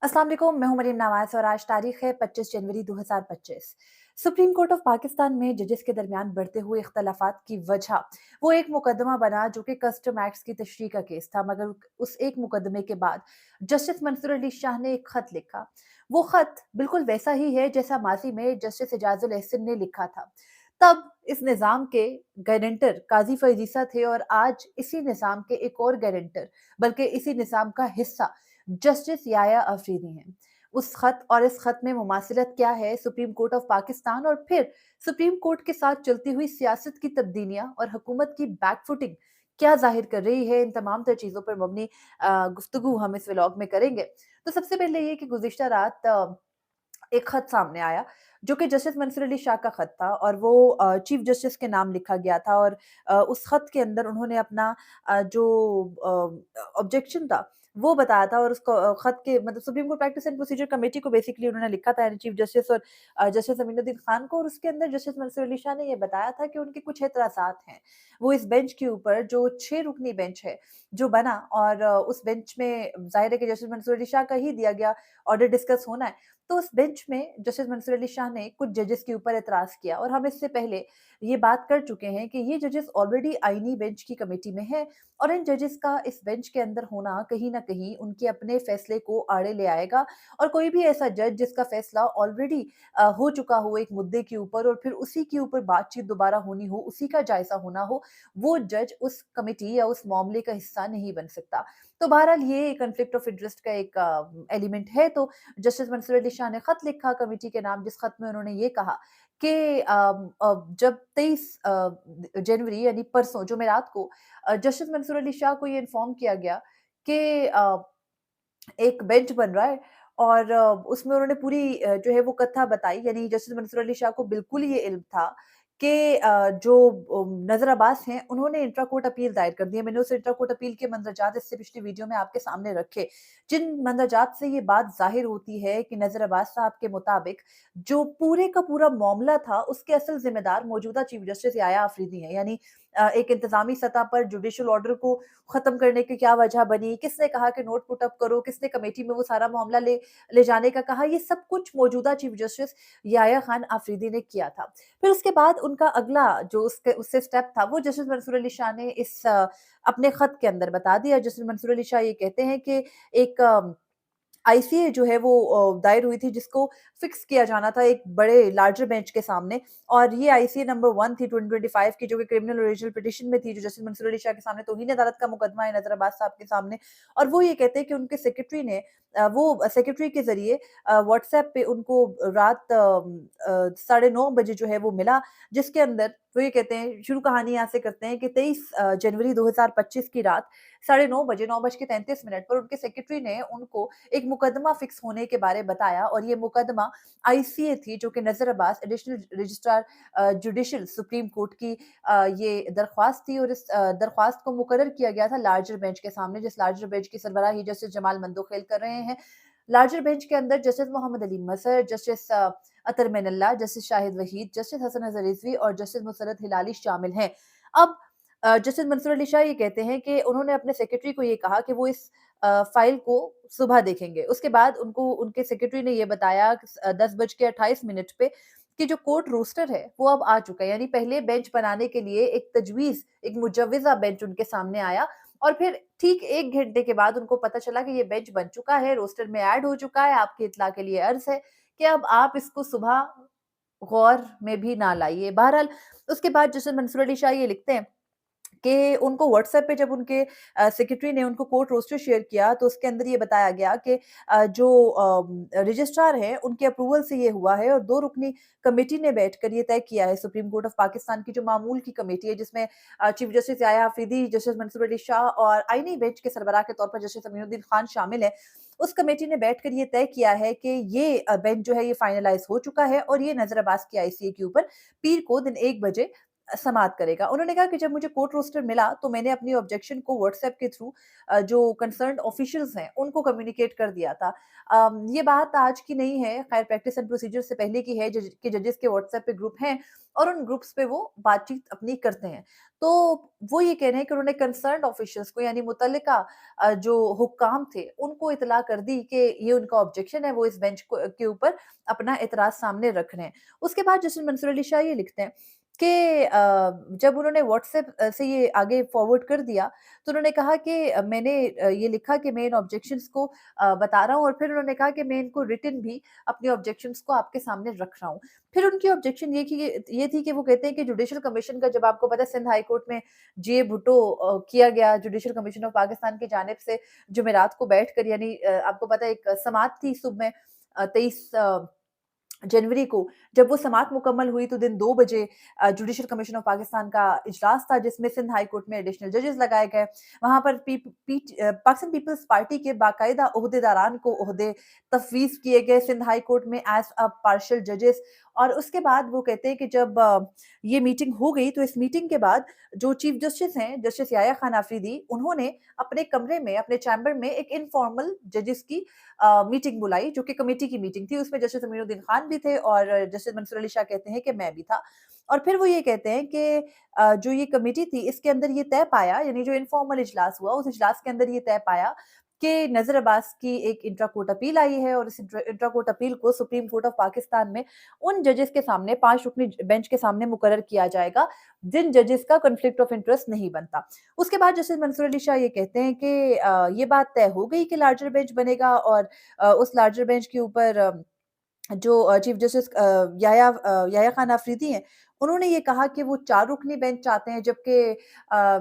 अस्सलाम वालेकुम, मैं हूं मरीम नवाज और आज तारीख है 25 जनवरी 2025। सुप्रीम कोर्ट ऑफ पाकिस्तान में जजेस के दरमियान बढ़ते हुए इख्तलाफात की वजह वो एक मुकदमा बना जो कि कस्टम एक्ट की तशरीह का केस था, मगर उस एक मुकदमे के बाद जस्टिस मंसूर अली शाह ने एक खत लिखा। वो खत बिल्कुल वैसा ही है जैसा माजी में जस्टिस एजाजुल एहसन ने लिखा था। तब इस निज़ाम के गारंटर काजी फैज़ ईसा थे और आज इसी निज़ाम के एक और गारंटर, बल्कि इसी निज़ाम का हिस्सा जस्टिस याया अफरीदी हैं। उस खत और इस खत में मुमासिलत क्या है सुप्रीम कोर्ट ऑफ पाकिस्तान और फिर सुप्रीम कोर्ट के साथ चलती हुई सियासत की तब्दीलियां और हुकूमत की बैकफुटिंग क्या जाहिर कर रही है, इन तमाम तर चीज़ों पर मबनी गुफ्तगू हम इस व्लॉग में करेंगे। तो सबसे पहले ये कि गुज़िश्ता रात एक खत सामने आया जो कि जस्टिस मंसूर अली शाह का खत था और वो चीफ जस्टिस के नाम लिखा गया था और उस खत के अंदर उन्होंने अपना जो ऑब्जेक्शन था वो बताया था और उसको खत के मतलब supreme court practice and procedure committee को बेसिकली उन्होंने लिखा था, यानी चीफ जस्टिस और जस्टिस अमीनुद्दीन खान को, और उसके अंदर जस्टिस मंसूर अली शाह ने ये बताया था कि उनके कुछ एतराज़ात हैं। वो इस बेंच के ऊपर जो 6 रुकनी बेंच है जो बना और उस बेंच में ज़ाहिर है कि जस्टिस मंसूर अली शाह का ही दिया गया ऑर्डर डिस्कस होना है। तो उस बेंच में जस्टिस मंसूर अली शाह ने कुछ जजेस के ऊपर एतराज़ किया और हम इससे पहले ये बात कर चुके हैं कि ये जजेस ऑलरेडी आईनी बेंच की कमेटी में हैं और इन जजेस का इस बेंच के अंदर होना कहीं न कहीं उनके अपने फैसले को आड़े ले आएगा और कोई भी ऐसा जज जिसका फैसला ऑलरेडी हो चुका हो एक मुद्दे के ऊपर और फिर उसी के ऊपर बातचीत दोबारा होनी हो, उसी का जायज़ा होना हो, वो जज उस कमेटी या उस मामले का हिस्सा नहीं बन सकता। तो बहरहाल ये कॉन्फ्लिक्ट ऑफ इंटरेस्ट का एक एलिमेंट है। तो जस्टिस मंसूर अली शाह ने खत लिखा कमेटी के नाम, जिस खत में उन्होंने ये कहा कि जब 23 जनवरी यानी परसों जुमेरात को जस्टिस मंसूर अली शाह को ये इन्फॉर्म किया गया कि एक बेंच बन रहा है और उसमें उन्होंने पूरी जो है वो कथा बताई, यानी जस्टिस मंसूर अली शाह को बिल्कुल ये इल्म था कि जो नज़र अब्बास हैं उन्होंने इंट्रा कोर्ट अपील दायर कर दी है। मैंने उस इंट्रा कोर्ट अपील के मंदरजात इससे पिछली वीडियो में आपके सामने रखे, जिन मंदरजात से ये बात ज़ाहिर होती है कि नज़र अब्बास साहब के मुताबिक जो पूरे का पूरा मामला था उसके असल ज़िम्मेदार मौजूदा चीफ जस्टिस याया अफरीदी हैं। यानी एक इंतज़ामी सतह पर जुडिशियल ऑर्डर को ख़त्म करने की क्या वजह बनी, किसने कहा कि नोट पुट अप करो, किसने कमेटी में वो सारा मामला ले ले जाने का कहा, ये सब कुछ मौजूदा चीफ जस्टिस याह्या खान आफरीदी ने किया था। फिर उसके बाद उनका अगला जो उसके उससे स्टेप था वो जस्टिस मंसूर अली शाह ने इस अपने खत के अंदर बता दिया। जस्टिस मंसूर अली शाह ये कहते हैं कि एक आईसीए जो है वो दायर हुई थी जिसको फिक्स किया जाना था एक बड़े लार्जर बेंच के सामने, और ये आईसीए नंबर 1 थी 2025 की, जो कि क्रिमिनल ओरिजिनल पिटीशन में थी, जो जस्टिस मंसूर अली शाह के सामने तौहीन अदालत का मुकदमा है नज़र अब्बास साहब के सामने। और वो ये कहते हैं कि उनके सेक्रेटरी ने वो सेक्रेटरी के ज़रिए व्हाट्सएप पे उनको रात 9:30 बजे जो है वो मिला, जिसके अंदर वो ये कहते हैं, शुरू कहानी यहाँ से करते हैं कि 23 जनवरी 2025 की रात 9:30 बजे 9:33 पर उनके सेक्रेटरी ने उनको एक मुकदमा फिक्स होने के बारे बताया और ये मुकदमा आईसीए थी, जो कि नज़र Abbas additional registrar judicial supreme court की ये दरख्वास्त थी और इस दरख्वास्त को मुकर्रर किया गया था लार्जर बेंच के सामने, जिस लार्जर बेंच की सरबराही जस्टिस जमाल मंदोखेल कर रहे हैं। लार्जर बेंच के अंदर जस्टिस मोहम्मद अली मसर, जस्टिस अतर मैनल्ला, जस्टिस शाहिद वहीद, जस्टिस हसन अज़हर रिज़वी और जस्टिस मुसर्रत हिलाली शामिल हैं। अब जस्टिस मंसूर अली शाह ये कहते हैं कि उन्होंने अपने सेक्रेटरी को ये कहा कि वो इस फाइल को सुबह देखेंगे। उसके बाद उनको उनके सेक्रेटरी ने ये बताया कि 10:28 पे कि जो कोर्ट रोस्टर है वो अब आ चुका है। यानी पहले बेंच बनाने के लिए एक तजवीज़, एक मुजव्वज़ा बेंच उनके सामने आया और फिर ठीक 1 घंटे के बाद उनको पता चला कि ये बेंच बन चुका है, रोस्टर में ऐड हो चुका है। आपकी इत्तला के लिए अर्ज़ है कि अब आप इसको सुबह गौर में भी ना लाइए। बहरहाल उसके बाद जस्टिस मंसूर अली शाह ये लिखते हैं कि उनको व्हाट्सएप पे जब उनके सेक्रेटरी ने उनको कोर्ट रोस्टर शेयर किया तो उसके अंदर ये बताया गया कि जो रजिस्ट्रार हैं उनके अप्रूवल से ये हुआ है और 2 रुकनी कमेटी ने बैठकर ये तय किया है, सुप्रीम कोर्ट ऑफ पाकिस्तान की जो मामूल की कमेटी है जिसमें chief justice Yahya Afridi, justice Mansoor Ali Shah और आईनी बेंच के सरबराह के तौर पर जस्टिस अमीनुद्दीन खान शामिल हैं। उस कमेटी ने बैठकर ये तय किया है कि ये बेंच जो है ये फाइनलाइज़ हो चुका है और ये नज़र अब्बास की आईसीए के ऊपर पीर को दिन 1 बजे समाप्त करेगा। उन्होंने कहा कि जब मुझे कोर्ट रोस्टर मिला तो मैंने अपनी ऑब्जेक्शन को व्हाट्सएप के थ्रू जो कंसर्न्ड ऑफिशियल्स हैं उनको कम्युनिकेट कर दिया था। ये बात आज की नहीं है, खैर प्रैक्टिस एंड प्रोसीजर से पहले की है कि जजेस के व्हाट्सएप पे ग्रुप हैं और उन ग्रुप्स पे वो बातचीत अपनी करते हैं। तो वो ये कह रहे हैं कि उन्होंने कंसर्न्ड ऑफिशियल्स को यानी मुतल्लिका जो हुक्काम थे उनको इत्तला कर दी कि ये उनका ऑब्जेक्शन है, वो इस बेंच को के ऊपर अपना एतराज़ सामने रख रहे हैं। उसके बाद जस्टिस मंसूर अली शाह ये लिखते हैं कि जब उन्होंने व्हाट्सएप से ये आगे फॉरवर्ड कर दिया, तो उन्होंने कहा कि मैंने ये लिखा कि मैं इन ऑब्जेक्शंस को बता रहा हूँ और फिर उन्होंने कहा कि मैं इनको रिटन भी अपने ऑब्जेक्शंस को आपके सामने रख रहा हूँ। फिर उनकी ऑब्जेक्शन ये थी कि वो कहते हैं कि जुडिशल कमीशन का जब आपको पता है सिंध हाई कोर्ट में जे भुट्टो किया गया जुडिशल कमीशन ऑफ पाकिस्तान की जानिब से जुमेरात को बैठकर यानी आपको पता है एक समाअत थी सुबह में 23 जनवरी को जब वो समाअत मुकम्मल हुई तो दिन 2 बजे जुडिशल कमीशन ऑफ पाकिस्तान का इजलास था जिसमें सिंध हाई कोर्ट में एडिशनल जजेस लगाए गए। वहाँ पर पाकिस्तान पीपल्स पार्टी के बाकायदा ओहदेदारान को ओहदे तफवीज़ किए गए सिंध हाई कोर्ट में एज़ पार्शियल जजेस और उसके बाद वो कहते हैं कि जब ये मीटिंग हो गई तो इस मीटिंग के बाद जो चीफ जस्टिस हैं, जस्टिस याह्या खान आफरीदी, उन्होंने अपने कमरे में, अपने चैम्बर में एक इनफॉर्मल जजेस की मीटिंग बुलाई जो कि कमेटी की मीटिंग थी। उसमें जस्टिस अमीनुद्दीन खान भी थे और जस्टिस मंसूर अली शाह कहते हैं कि मैं भी था। और फिर वो ये कहते हैं कि जो ये कमेटी थी इसके अंदर ये तय पाया यानी जो इनफॉर्मल इजलास हुआ उस इजलास के अंदर ये तय पाया कि नज़र अब्बास की एक इंट्रा कोर्ट अपील आई है और इस इंट्रा कोर्ट अपील को सुप्रीम कोर्ट ऑफ पाकिस्तान में उन जजेस के सामने 5 रुकनी बेंच के सामने मुकर्रर किया जाएगा, जिन जजेस का कॉन्फ्लिक्ट ऑफ इंटरेस्ट नहीं बनता। उसके बाद जस्टिस मंसूर अली शाह ये कहते हैं कि ये बात तय हो गई कि लार्जर बेंच बनेगा और उस लार्जर बेंच के ऊपर जो चीफ जस्टिस याह्या खान आफरीदी हैं, उन्होंने ये कहा कि वो 4 रुकनी बेंच चाहते हैं जबकि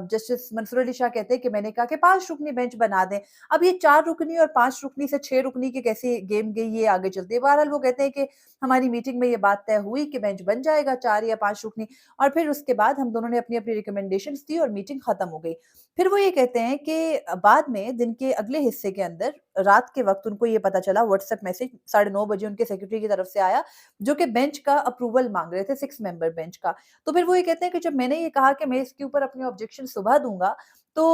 जस्टिस मंसूर अली शाह कहते हैं कि मैंने कहा कि 5 रुकनी बेंच बना दें। अब ये 4 रुकनी और 5 रुकनी से 6 रुकनी की कैसी गेम गई ये आगे चलती है। बहरहाल वो कहते हैं कि हमारी मीटिंग में ये बात तय हुई कि बेंच बन जाएगा 4 या 5 रुकनी और फिर उसके बाद हम दोनों ने अपनी-अपनी रिकमेंडेशंस दी और मीटिंग खत्म हो गई। फिर वो ये कहते हैं कि बाद में दिन के अगले हिस्से के अंदर रात के वक़्त उनको ये पता चला व्हाट्सएप मैसेज 9:30 बजे उनके सेक्रेटरी की तरफ से आया, जो कि बेंच का अप्रूवल माँग रहे थे 6 मेंबर बेंच का। तो फिर वो ये कहते हैं कि जब मैंने ये कहा कि मैं इसके ऊपर अपनी ऑब्जेक्शन सुबह दूँगा, तो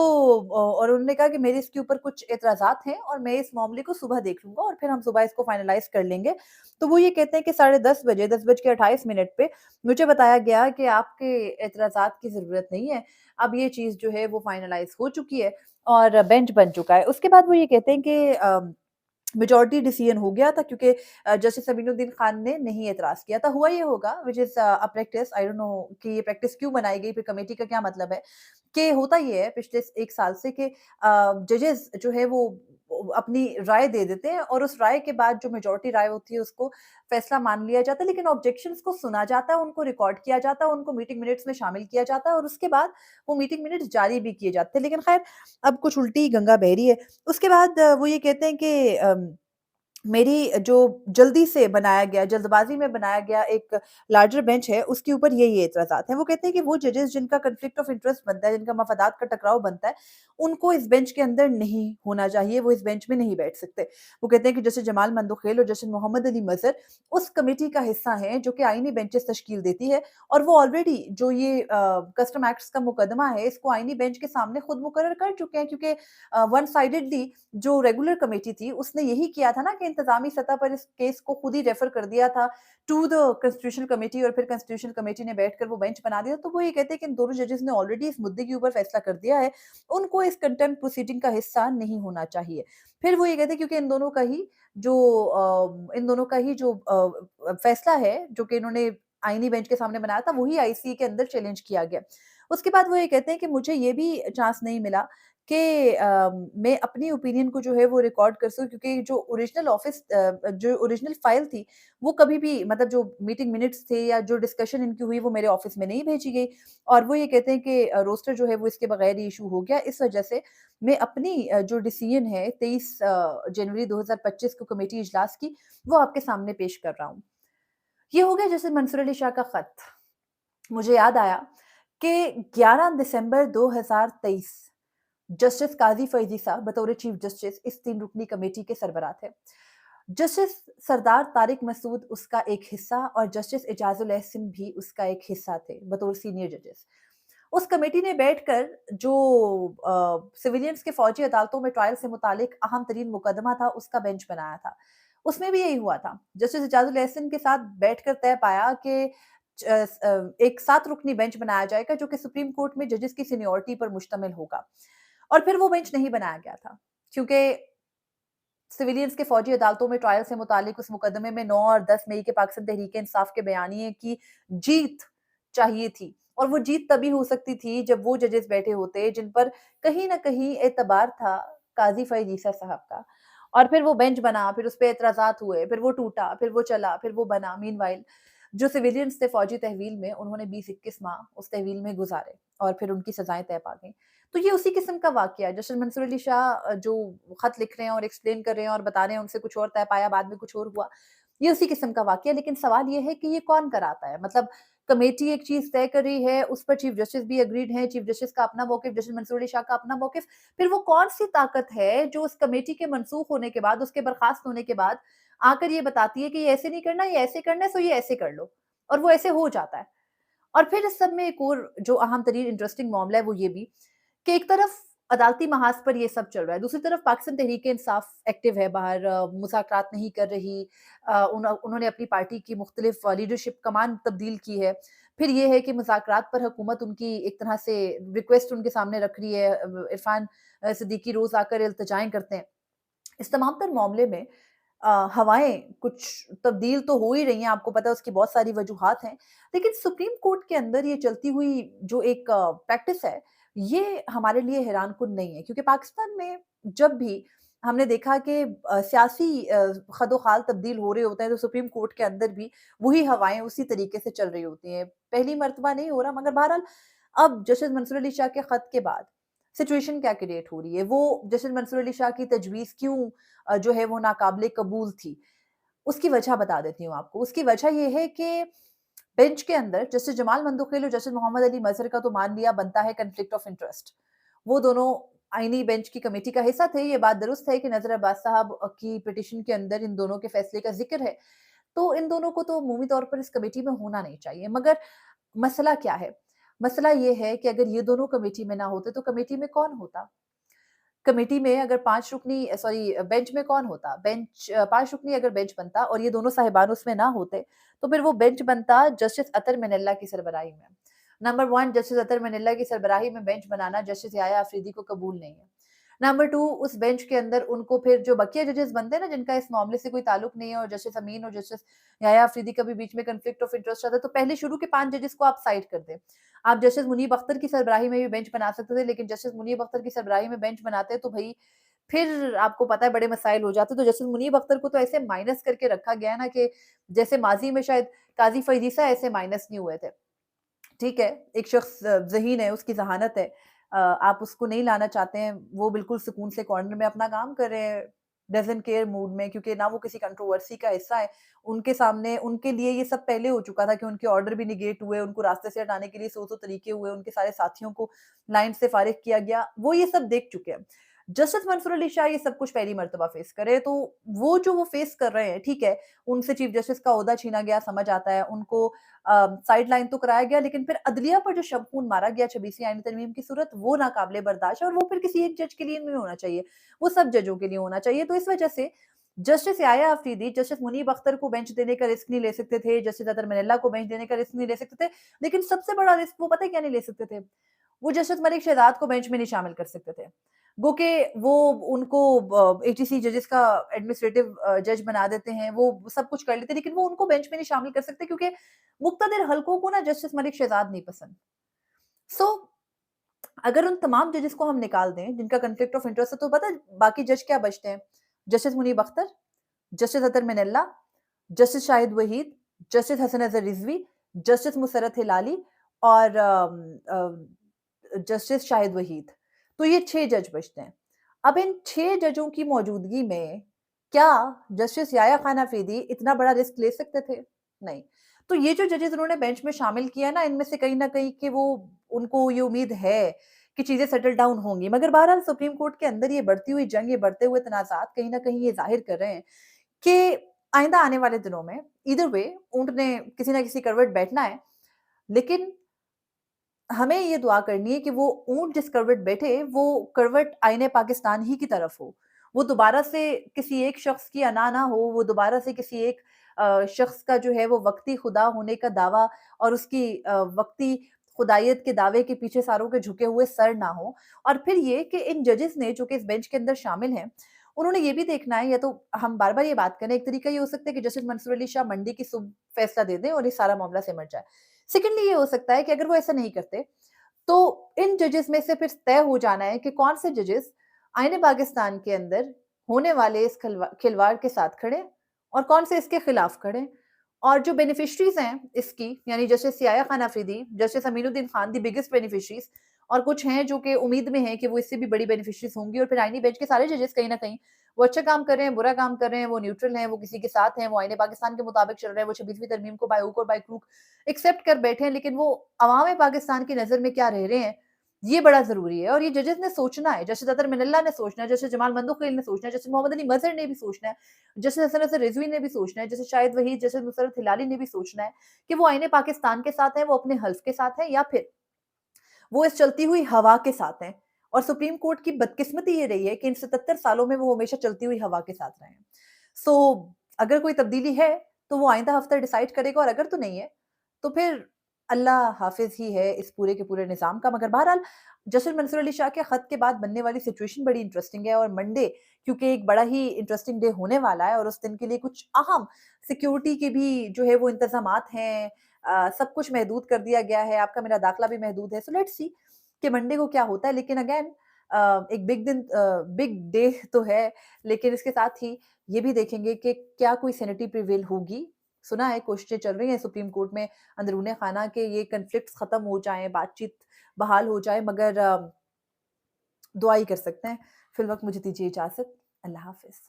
और उन्होंने कहा कि मेरे इसके ऊपर कुछ एतराज़ात हैं और मैं इस मामले को सुबह देख लूँगा और फिर हम सुबह इसको फाइनलाइज़ कर लेंगे। तो वो ये कहते हैं कि 10:30 बजे 10 बज के 28 मिनट पे मुझे बताया गया कि आपके एतराज़ात की ज़रूरत नहीं है। अब ये चीज़ जो है वो फाइनलाइज़ हो चुकी है और बेंच बन चुका है। उसके बाद वो ये कहते हैं कि मेजॉरिटी डिसीजन हो गया था क्योंकि जस्टिस अमीनुद्दीन खान ने नहीं एतराज़ किया था। हुआ ये होगा which is a practice I don't know कि ये प्रैक्टिस क्यों बनाई गई, फिर कमेटी का क्या मतलब है? कि होता ये है पिछले 1 साल से कि जजेस जो है वो अपनी राय दे देते हैं और उस राय के बाद जो मेजॉरिटी राय होती है उसको फैसला मान लिया जाता है, लेकिन ऑब्जेक्शंस को सुना जाता है, उनको रिकॉर्ड किया जाता है, उनको मीटिंग मिनट्स में शामिल किया जाता है और उसके बाद वो मीटिंग मिनट्स जारी भी किए जाते हैं। लेकिन ख़ैर अब कुछ उल्टी ही गंगा बह रही है। उसके बाद वो ये कहते हैं कि मेरी जो जल्दी से बनाया गया जल्दबाज़ी में बनाया गया एक लार्जर बेंच है, उसके ऊपर ये एतराज़ात हैं। वो कहते हैं कि वो जजेस जिनका कॉन्फ्लिक्ट ऑफ इंटरेस्ट बनता है, जिनका मफादात का टकराव बनता है, उनको इस बेंच के अंदर नहीं होना चाहिए, वो इस बेंच में नहीं बैठ सकते। वो कहते हैं कि जस्टिस जमाल मंदोखेल और जस्टिस मोहम्मद अली मज़हर उस कमेटी का हिस्सा हैं, जो कि आईनी बेंचेस तश्कील देती है और वो ऑलरेडी जो ये कस्टम एक्ट्स का मुकदमा है, इसको आईनी बेंच के सामने खुद मुकर्रर कर चुके हैं क्योंकि वन साइडेडली जो रेगुलर कमेटी थी, उसने यही किया था ना कि इंतज़ामी सतह पर इस केस को खुद ही रेफर कर दिया था टू द कॉन्स्टिट्यूशनल कमेटी और फिर कॉन्स्टिट्यूशनल कमेटी ने बैठकर वो बेंच बना दिया। तो वो ये कहते हैं कि इन दोनों जजेस ने ऑलरेडी इस मुद्दे के ऊपर फैसला कर दिया है, उनको इस कंटेम्प्ट प्रोसीडिंग का हिस्सा नहीं होना चाहिए। फिर वो ये कहते हैं क्योंकि इन दोनों का ही जो फैसला है, जो कि इन्होंने आईनी बेंच के सामने बनाया था, वही आईसीए के अंदर चैलेंज किया गया। उसके बाद वो ये कहते हैं कि मुझे ये भी चांस नहीं मिला कि मैं अपनी ओपिनियन को जो है वो रिकॉर्ड कर सकूँ क्योंकि जो ओरिजिनल फ़ाइल थी, वो कभी भी मतलब जो मीटिंग मिनट्स थे या जो डिस्कशन इनकी हुई वो मेरे ऑफ़िस में नहीं भेजी गई और वो ये कहते हैं कि रोस्टर जो है वो इसके बगैर ही इश्यू हो गया। इस वजह से मैं अपनी जो डिसीज़न है 23 जनवरी 2025 को कमेटी इजलास की, वो आपके सामने पेश कर रहा हूँ। ये हो गया जैसे मंसूर अली शाह का खत। मुझे याद आया कि 11 दिसंबर 2023 जस्टिस काज़ी फैज़ी साहब बतौर चीफ जस्टिस इस 3 रुकनी कमेटी के सरबराह थे। जस्टिस सरदार तारिक मसूद उसका एक हिस्सा और जस्टिस एजाजुल एहसन भी उसका एक हिस्सा थे बतौर सीनियर जजेस। उस कमेटी ने बैठकर जो सिविलियंस के फौजी अदालतों में ट्रायल से मुतालिक अहम तरीन मुकदमा था उसका बेंच बनाया था। उसमें भी यही हुआ था। जस्टिस एजाजुल एहसन के साथ बैठकर तय पाया कि एक 7 रुकनी बेंच बनाया जाएगा जो कि सुप्रीम कोर्ट में जजेस की सीनियरिटी पर मुश्तमिल होगा। और फिर वो बेंच नहीं बनाया गया था क्योंकि सिविलियंस के फौजी अदालतों में ट्रायल से मुतालिक उस मुकदमे में 9 और 10 मई के पाकिस्तान तहरीक-ए-इंसाफ के बयानिए की जीत चाहिए थी और वो जीत तभी हो सकती थी जब वो जजेस बैठे होते जिन पर कहीं न कहीं एतबार था काज़ी फ़ैज़ ईसा साहब का। और फिर वो बेंच बना, फिर उसपे एतराज़ात हुए, फिर वो टूटा, फिर वो चला, फिर वो बना। मीनव्हाइल जो सिविलियंस थे फौजी तहवील में उन्होंने 20-21 माह उस तहवील में गुज़ारे और फिर उनकी सज़ाएँ तय पा गईं। तो ये उसी किस्म का वाक़या है। जस्टिस मंसूर अली शाह जो ख़त लिख रहे हैं और एक्सप्लेन कर रहे हैं और बता रहे हैं उनसे कुछ और तय पाया, बाद में कुछ और हुआ। ये उसी किस्म का वाक़या है, लेकिन सवाल ये है कि ये कौन कराता है? मतलब कमेटी एक चीज़ तय कर रही है, उस पर चीफ जस्टिस भी एग्रीड हैं, चीफ जस्टिस का अपना मौक़िफ़, जस्टिस मंसूर अली शाह का अपना मौक़िफ़। फिर वो कौन-सी ताकत है जो उस कमेटी के मनसूख होने के बाद, उसके बर्ख़ास्त होने के बाद आकर ये बताती है कि ये ऐसे नहीं करना, ये ऐसे करना है, सो ये ऐसे कर लो और वो ऐसे हो जाता है। और फिर इस सब में एक और जो अहम तरीन इंटरेस्टिंग मामला है वो ये भी कि एक तरफ अदालती महाज पर ये सब चल रहा है, दूसरी तरफ पाकिस्तान तहरीक-ए-इंसाफ एक्टिव है बाहर, मुज़ाकरात नहीं कर रही, उन्होंने अपनी पार्टी की मुख्तलिफ लीडरशिप कमान तब्दील की है। फिर ये है कि मुज़ाकरात पर हुकूमत उनकी एक तरह से रिक्वेस्ट उनके सामने रख रही है, इरफान सिद्दीकी रोज़ आकर इल्तिजाएँ करते हैं। इस तमाम तर मामले में हवाएँ कुछ तब्दील तो हो ही रही हैं, आपको पता है उसकी बहुत सारी वजूहात हैं। लेकिन सुप्रीम कोर्ट के अंदर ये चलती हुई जो एक प्रैक्टिस है, ये हमारे लिए हैरानकुन नहीं है क्योंकि पाकिस्तान में जब भी हमने देखा कि सियासी खदो-खाल तब्दील हो रहे होते हैं, तो सुप्रीम कोर्ट के अंदर भी वही हवाएँ उसी तरीके से चल रही होती हैं। पहली मर्तबा नहीं हो रहा मगर बहरहाल अब जस्टिस मंसूर अली शाह के खत के बाद सिचुएशन क्या क्रिएट हो रही है? वो जस्टिस मंसूर अली शाह की तजवीज़ क्यों जो है वो नाकाबिले कबूल थी। उसकी वजह बता देती हूँ आपको। उसकी वजह ये है कि बेंच के अंदर जस्टिस जमाल मंदोखेल और जस्टिस मोहम्मद अली मज़हर का तो मान लिया बनता है कॉन्फ्लिक्ट ऑफ इंटरेस्ट। वो दोनों आईनी बेंच की कमेटी का हिस्सा थे। ये बात दुरुस्त है कि नज़र अब्बास साहब की पिटीशन के अंदर इन दोनों के फैसले का ज़िक्र है। तो इन दोनों को तो अमूमी तौर पर इस कमेटी में होना नहीं चाहिए। मगर मसला क्या है? मसला ये है कि अगर ये दोनों कमेटी में ना होते तो कमेटी में कौन होता? कमेटी में अगर 5 रुकनी बेंच में कौन होता? 5 रुकनी अगर बेंच बनता और ये दोनों साहिबान उसमें ना होते, तो फिर वो बेंच बनता जस्टिस अतर मनल्ला की सरबराही में। नंबर 1 जस्टिस अतर मनल्ला की सरबराही में बेंच बनाना जस्टिस याया अफरीदी को कबूल नहीं है। नंबर 2 उस बेंच के अंदर उनको फिर जो बकिया जजेस बनते हैं ना जिनका इस मामले से कोई ताल्लुक नहीं है और जस्टिस अमीन और जस्टिस याया अफरीदी का भी बीच में कॉन्फ्लिक्ट ऑफ इंटरेस्ट आता है, तो पहले शुरू के 5 जजेस को आप साइड कर दें। आप जस्टिस मुनीब अख्तर की सरबराही में भी बेंच बना सकते थे, लेकिन जस्टिस मुनीब अख्तर की सरबराही में बेंच बनाते तो भई फिर आपको पता है बड़े मसाइल हो जाते। तो जस्टिस मुनीब अख्तर को तो ऐसे माइनस करके रखा गया है ना कि जैसे माज़ी में शायद काज़ी फ़ैज़ीसा ऐसे माइनस नहीं हुए थे। ठीक है, एक शख्स ज़हीन है, उसकी ज़हानत है, आप उसको नहीं लाना चाहते हैं, वो बिल्कुल सुकून से कॉर्नर में अपना काम कर रहे हैं, डज़न्ट केयर मूड में क्योंकि ना वो किसी कंट्रोवर्सी का हिस्सा है। उनके सामने उनके लिए ये सब पहले हो चुका था कि उनके ऑर्डर भी नेगेट हुए, उनको रास्ते से हटाने के लिए सौ-सौ तरीके हुए, उनके सारे साथियों को लाइन से फ़ारिग किया गया, वो ये सब देख चुके हैं। जस्टिस मंसूर अली शाह ये सब कुछ पहली मर्तबा फ़ेस कर रहे हैं, तो वो जो वो फ़ेस कर रहे हैं, ठीक है, उनसे चीफ जस्टिस का ओहदा छीना गया, समझ आता है, उनको साइडलाइन तो कराया गया लेकिन फिर अदलिया पर जो शब-खून मारा गया 26वीं आईनी तरमीम की सूरत वो नाकाबिले बर्दाश्त है और वो फिर किसी एक जज के लिए नहीं होना चाहिए, वो सब जजों के लिए होना चाहिए। तो इस वजह से जस्टिस याया अफरीदी, जस्टिस मुनीब अख्तर को बेंच देने का रिस्क नहीं ले सकते थे, जस्टिस अतर मनल्ला को बेंच देने का रिस्क नहीं ले सकते थे, लेकिन सबसे बड़ा रिस्क वो पता है क्या नहीं ले सकते थे? वो जस्टिस मलिक शहजाद को बेंच में नहीं शामिल कर सकते थे। गो के वो उनको एटीसी जजेस का एडमिनिस्ट्रेटिव जज बना देते हैं, वो सब कुछ कर लेते हैं, लेकिन वो उनको बेंच में नहीं शामिल कर सकते क्योंकि मुक्तदिर हलकों को ना जस्टिस मलिक शहजाद नहीं पसंद। सो अगर उन तमाम जजेस को हम निकाल दें जिनका कॉन्फ्लिक्ट ऑफ इंटरेस्ट है तो पता है बाकी जज क्या बचते हैं? Justice Munib Akhtar, justice Athar Minallah, justice Shahid Waheed, justice Hasan Azhar Rizvi, justice Musarrat Hilali और जस्टिस शाहिद वहीद। तो ये 6 जज बचते हैं। अब इन 6 जजों की मौजूदगी में क्या जस्टिस याया खान अफरीदी इतना बड़ा रिस्क ले सकते थे? नहीं। तो ये जो जजेस उन्होंने बेंच में शामिल किया ना, इनमें से कहीं न कहीं कि वो उनको ये उम्मीद है कि चीज़ें सेटल डाउन होंगी। मगर बहरहाल सुप्रीम कोर्ट के अंदर ये बढ़ती हुई जंग, ये बढ़ते हुए तनाज़ात कहीं न कहीं ये ज़ाहिर कर रहे हैं कि आइंदा आने वाले दिनों में ईदर वे ऊँट ने किसी न किसी करवट बैठना है, लेकिन हमें ये दुआ करनी है कि वो ऊँट जिस करवट बैठे, वो करवट आईने पाकिस्तान ही की तरफ हो। वो दोबारा से किसी एक शख्स की अना ना हो, वो दोबारा से किसी एक शख्स का जो है वो वक़्ती खुदा होने का दावा और उसकी वक़्ती खुदाइयत के दावे के पीछे सारों के झुके हुए सर ना हो। और फिर ये कि इन जजेस ने जो कि इस बेंच के अंदर शामिल हैं, उन्होंने ये भी देखना है, या तो हम बार-बार ये बात करें, एक तरीका ये हो सकता है कि जस्टिस मंसूर अली शाह मंडी की सुबह फैसला दे दें और ये सारा मामला सिमट जाए। सेकंडली ये हो सकता है कि अगर वो ऐसा नहीं करते, तो इन जजेस में से फिर तय हो जाना है कि कौन से जजेस आईने पाकिस्तान के अंदर होने वाले इस खिलवाड़ के साथ खड़े हैं और कौन से इसके खिलाफ खड़े हैं। और जो बेनिफिशरीज़ हैं इसकी, यानी justice Yahya Khan Afridi, justice Aminuddin Khan the biggest beneficiaries, और कुछ हैं जो कि उम्मीद में हैं कि वो इससे भी बड़ी बेनिफिशरीज़ होंगी, और फिर आईनी बेंच के सारे जजेस कहीं न कहीं वो अच्छा काम कर रहे हैं, बुरा काम कर रहे हैं, वो न्यूट्रल हैं, वो किसी के साथ हैं, वो आईने पाकिस्तान के मुताबिक चल रहे हैं, वो 26वीं तरमीम को बाय हुक और बाय क्रूक एक्सेप्ट कर बैठे हैं, लेकिन वो अवाम पाकिस्तान की नज़र में क्या रह रहे हैं, ये बड़ा ज़रूरी है। और ये जजेस ने सोचना है, जस्टिस अतर मिनल्ला ने सोचना है, जस्टिस जमाल मंदुखिल ने सोचना है, जस्टिस मोहम्मद अली मज़हर ने भी सोचना है, जस्टिस हसन नसर रिज़वी ने भी सोचना है, जस्टिस शाहिद वहीद, जस्टिस मुशर्रफ हिलाली ने भी सोचना है कि वो आईने पाकिस्तान के साथ हैं, वो अपने हल्फ के साथ हैं, या फिर वो इस चलती हुई हवा के साथ हैं। और सुप्रीम कोर्ट की बदकिस्मती ये रही है कि इन 77 सालों में वो हमेशा चलती हुई हवा के साथ रहे हैं। सो अगर कोई तब्दीली है, तो वो आइंदा हफ्ता डिसाइड करेगा, और अगर तो नहीं है, तो फिर अल्लाह हाफ़िज़ ही है इस पूरे के पूरे निज़ाम का। मगर बहरहाल जस्टिस मंसूर अली शाह के खत के बाद बनने वाली सिचुएशन बड़ी इंटरेस्टिंग है, और मंडे क्योंकि एक बड़ा ही इंटरेस्टिंग डे होने वाला है, और उस दिन के लिए कुछ अहम सिक्योरिटी के भी जो है वो इंतज़ामात हैं। सब कुछ महदूद कर दिया गया है, आपका मेरा दाखिला भी महदूद है। सो लेट्स सी कि मंडे को क्या होता है। लेकिन अगेन एक बिग डे तो है, लेकिन इसके साथ ही ये भी देखेंगे कि क्या कोई सैनिटी प्रिवेल होगी। सुना है कोशिशें चल रही हैं सुप्रीम कोर्ट में अंदरूने खाना के ये कॉन्फ्लिक्ट्स खत्म हो जाएँ, बातचीत बहाल हो जाए, मगर दुआ ही कर सकते हैं। फिलवक़्त मुझे दीजिए इजाज़त। अल्लाह हाफ़िज़।